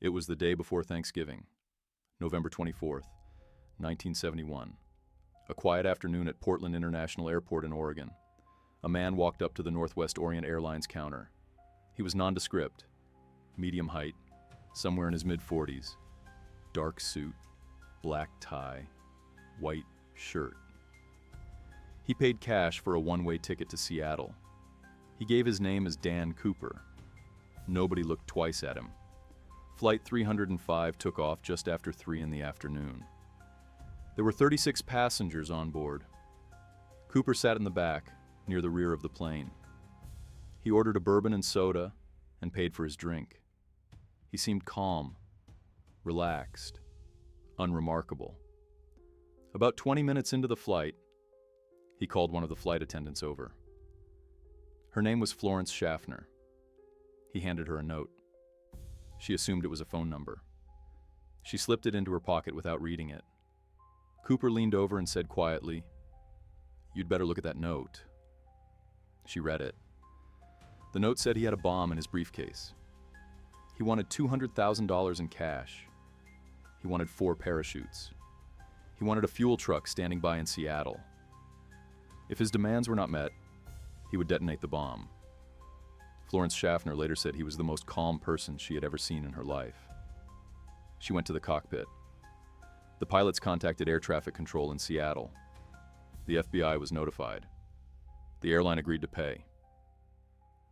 It was the day before Thanksgiving, November 24th, 1971. A quiet afternoon at Portland International Airport in Oregon. A man walked up to the Northwest Orient Airlines counter. He was nondescript, medium height, somewhere in his mid-40s. Dark suit, black tie, white shirt. He paid cash for a one-way ticket to Seattle. He gave his name as Dan Cooper. Nobody looked twice at him. Flight 305 took off just after 3 in the afternoon. There were 36 passengers on board. Cooper sat in the back, near the rear of the plane. He ordered a bourbon and soda and paid for his drink. He seemed calm, relaxed, unremarkable. About 20 minutes into the flight, he called one of the flight attendants over. Her name was Florence Schaffner. He handed her a note. She assumed it was a phone number. She slipped it into her pocket without reading it. Cooper leaned over and said quietly, "You'd better look at that note." She read it. The note said he had a bomb in his briefcase. He wanted $200,000 in cash. He wanted 4 parachutes. He wanted a fuel truck standing by in Seattle. If his demands were not met, he would detonate the bomb. Florence Schaffner later said he was the most calm person she had ever seen in her life. She went to the cockpit. The pilots contacted air traffic control in Seattle. The FBI was notified. The airline agreed to pay.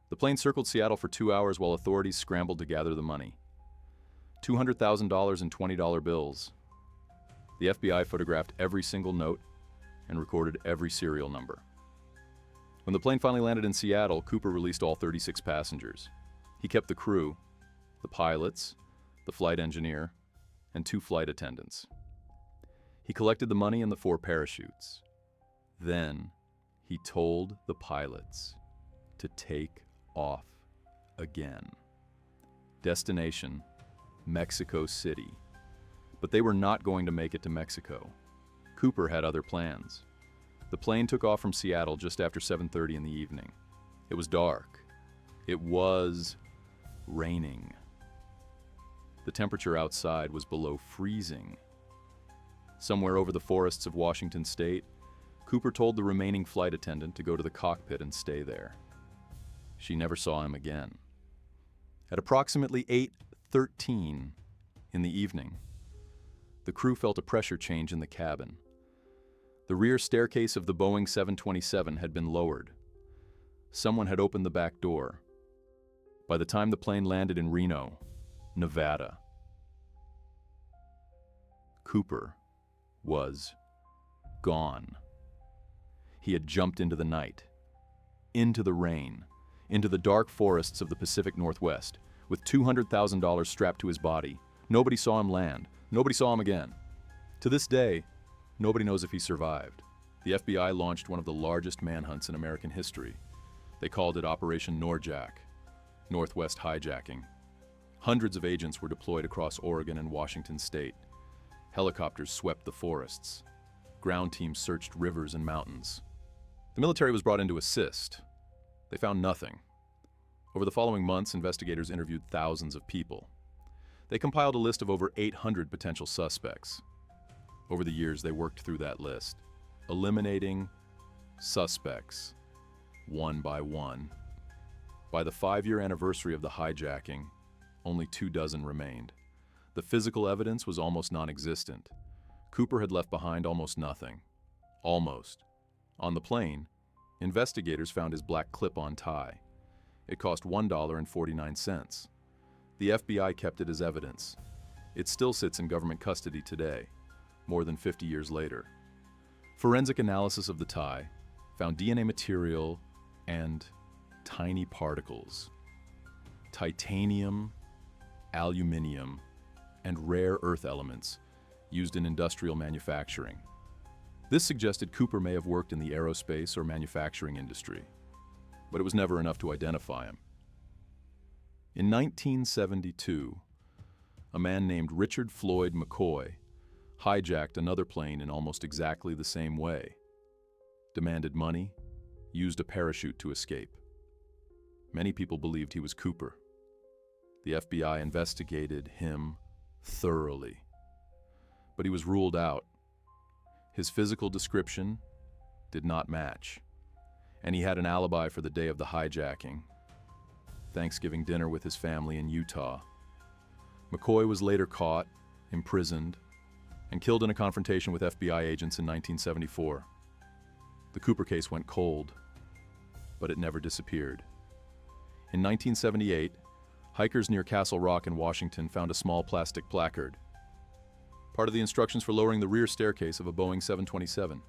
The plane circled Seattle for 2 hours while authorities scrambled to gather the money. $200,000 in $20 bills. The FBI photographed every single note and recorded every serial number. When the plane finally landed in Seattle, Cooper released all 36 passengers. He kept the crew, the pilots, the flight engineer, and 2 flight attendants. He collected the money and the 4 parachutes. Then, he told the pilots to take off again. Destination, Mexico City. But they were not going to make it to Mexico. Cooper had other plans. The plane took off from Seattle just after 7:30 in the evening. It was dark. It was raining. The temperature outside was below freezing. Somewhere over the forests of Washington State, Cooper told the remaining flight attendant to go to the cockpit and stay there. She never saw him again. At approximately 8:13 in the evening, the crew felt a pressure change in the cabin. The rear staircase of the Boeing 727 had been lowered. Someone had opened the back door. By the time the plane landed in Reno, Nevada, Cooper was gone. He had jumped into the night, into the rain, into the dark forests of the Pacific Northwest, with $200,000 strapped to his body. Nobody saw him land. Nobody saw him again. To this day, nobody knows if he survived. The FBI launched one of the largest manhunts in American history. They called it Operation Norjack, Northwest Hijacking. Hundreds of agents were deployed across Oregon and Washington State. Helicopters swept the forests. Ground teams searched rivers and mountains. The military was brought in to assist. They found nothing. Over the following months, investigators interviewed thousands of people. They compiled a list of over 800 potential suspects. Over the years, they worked through that list, eliminating suspects one by one. By the 5-year anniversary of the hijacking, only 24 remained. The physical evidence was almost non-existent. Cooper had left behind almost nothing. Almost. On the plane, investigators found his black clip-on tie. It cost $1.49. The FBI kept it as evidence. It still sits in government custody today, more than 50 years later. Forensic analysis of the tie found DNA material and tiny particles. Titanium, aluminum, and rare earth elements used in industrial manufacturing. This suggested Cooper may have worked in the aerospace or manufacturing industry, but it was never enough to identify him. In 1972, a man named Richard Floyd McCoy hijacked another plane in almost exactly the same way, demanded money, used a parachute to escape. Many people believed he was Cooper. The FBI investigated him thoroughly, but he was ruled out. His physical description did not match, and he had an alibi for the day of the hijacking, Thanksgiving dinner with his family in Utah. McCoy was later caught, imprisoned, and killed in a confrontation with FBI agents in 1974. The Cooper case went cold, but it never disappeared. In 1978, hikers near Castle Rock in Washington found a small plastic placard, part of the instructions for lowering the rear staircase of a Boeing 727.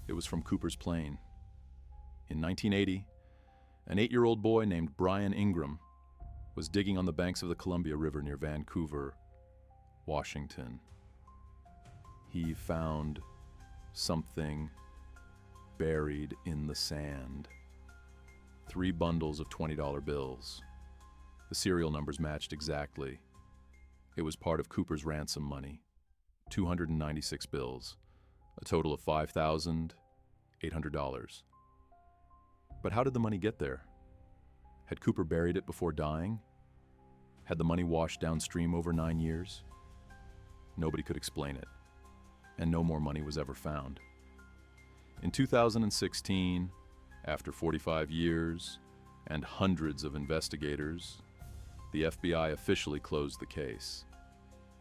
It was from Cooper's plane. In 1980, an 8-year-old boy named Brian Ingram was digging on the banks of the Columbia River near Vancouver, Washington. He found something buried in the sand. 3 bundles of $20 bills. The serial numbers matched exactly. It was part of Cooper's ransom money. 296 bills, a total of $5,800. But how did the money get there? Had Cooper buried it before dying? Had the money washed downstream over 9 years? Nobody could explain it, and no more money was ever found. In 2016, after 45 years and hundreds of investigators, the FBI officially closed the case.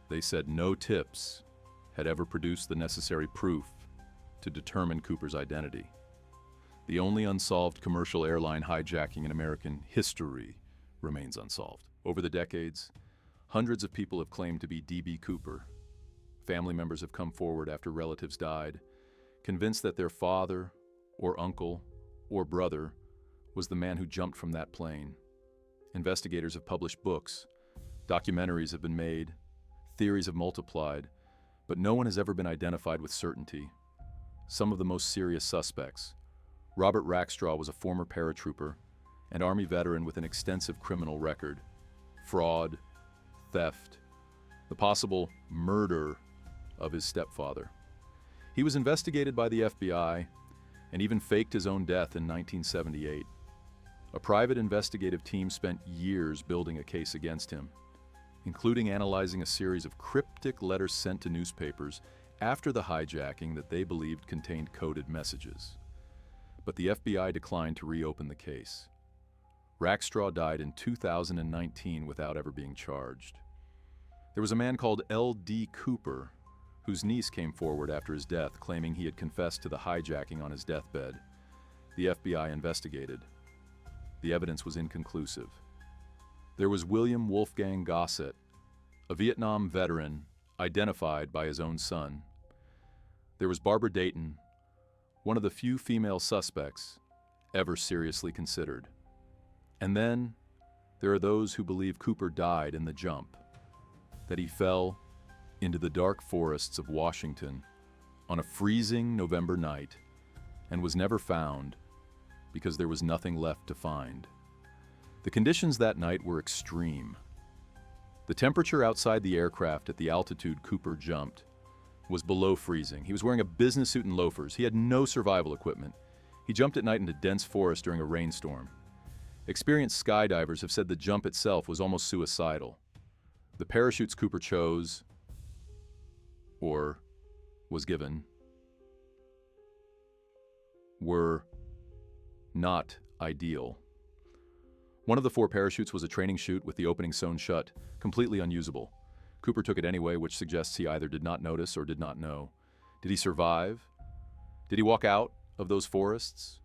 They said no tips had ever produced the necessary proof to determine Cooper's identity. The only unsolved commercial airline hijacking in American history remains unsolved. Over the decades, hundreds of people have claimed to be D.B. Cooper. Family members have come forward after relatives died, convinced that their father or uncle or brother was the man who jumped from that plane. Investigators have published books, documentaries have been made, theories have multiplied, but no one has ever been identified with certainty. Some of the most serious suspects. Robert Rackstraw was a former paratrooper, an Army veteran with an extensive criminal record. Fraud, theft, the possible murder of his stepfather. He was investigated by the FBI and even faked his own death in 1978. A private investigative team spent years building a case against him, including analyzing a series of cryptic letters sent to newspapers after the hijacking that they believed contained coded messages. But the FBI declined to reopen the case. Rackstraw died in 2019 without ever being charged. There was a man called L.D. Cooper, whose niece came forward after his death, claiming he had confessed to the hijacking on his deathbed. The FBI investigated. The evidence was inconclusive. There was William Wolfgang Gossett, a Vietnam veteran identified by his own son. There was Barbara Dayton, one of the few female suspects ever seriously considered. And then there are those who believe Cooper died in the jump, that he fell into the dark forests of Washington on a freezing November night and was never found because there was nothing left to find. The conditions that night were extreme. The temperature outside the aircraft at the altitude Cooper jumped was below freezing. He was wearing a business suit and loafers. He had no survival equipment. He jumped at night into dense forest during a rainstorm. Experienced skydivers have said the jump itself was almost suicidal. The parachutes Cooper chose, or was given, were not ideal. One of the 4 parachutes was a training chute with the opening sewn shut, completely unusable. Cooper took it anyway, which suggests he either did not notice or did not know. Did he survive? Did he walk out of those forests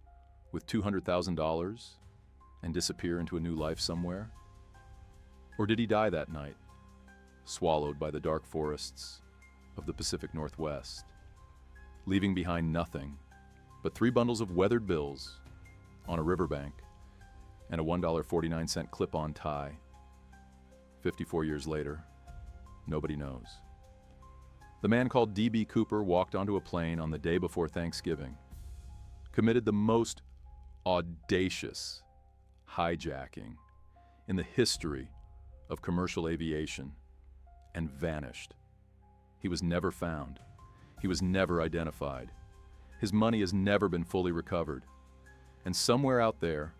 with $200,000 and disappear into a new life somewhere? Or did he die that night, swallowed by the dark forests of the Pacific Northwest, leaving behind nothing but 3 bundles of weathered bills on a riverbank and a $1.49 clip-on tie? 54 years later, nobody knows. The man called D.B. Cooper walked onto a plane on the day before Thanksgiving, committed the most audacious hijacking in the history of commercial aviation, and vanished. He was never found. He was never identified. His money has never been fully recovered. And somewhere out there,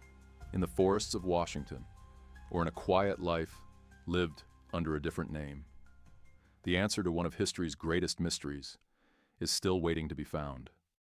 in the forests of Washington, or in a quiet life lived under a different name. The answer to one of history's greatest mysteries is still waiting to be found.